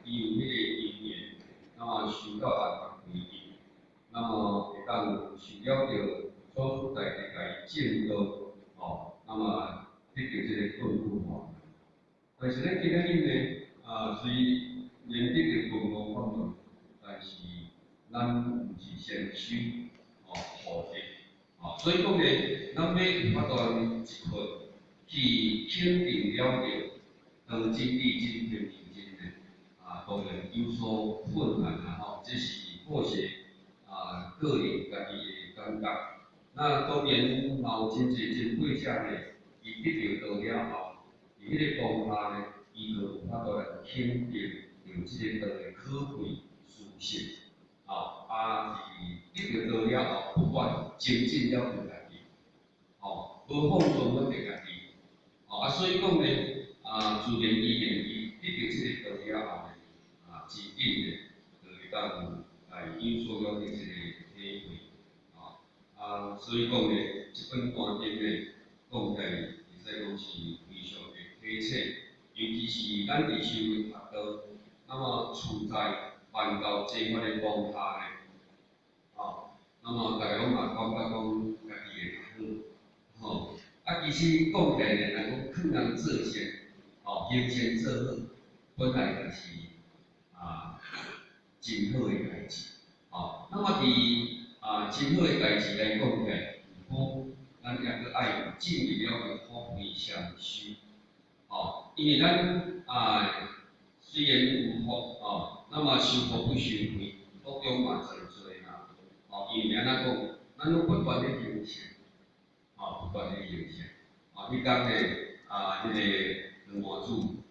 伊有迄个因缘，那么修到安法规定，那么会当受了着所出代志，家己证到那么得到这个顿悟但是咱今仔日呢，虽然得到顿悟法门，但是咱毋是先修菩提。所以讲呢，咱要有法度一份去肯定了着当真理真天平真呢，当然有所困难这是或许个人家己的感觉。那当然嘛有真侪真贵者呢，伊得到道了后，伫迄个当下呢，伊就有法度来肯定着即个道的可贵殊胜。是得到道了后，不管精进了着家己，无放纵了着家己，所以讲呢，自然而然伊得到即个道了后呢，真紧的就会当有所了的即个体会，所以讲呢，即本观点呢，讲起来会使讲是非常的贴切，尤其是咱伫修行学道，那么处在万道正法的当下呢。那么大家拢嘛感觉讲家己会较好，其实讲起来呢，咱讲劝人做善，行善做好，本来就是真好的代志，那么伫真好的代志来讲起来，好，咱也搁爱进入了个福慧相修，因为咱虽然有福那么修福不修慧，福中嘛真多啦。因为安怎讲，咱拢不断咧行善，不断咧行善。迄天呢，迄个黄马祖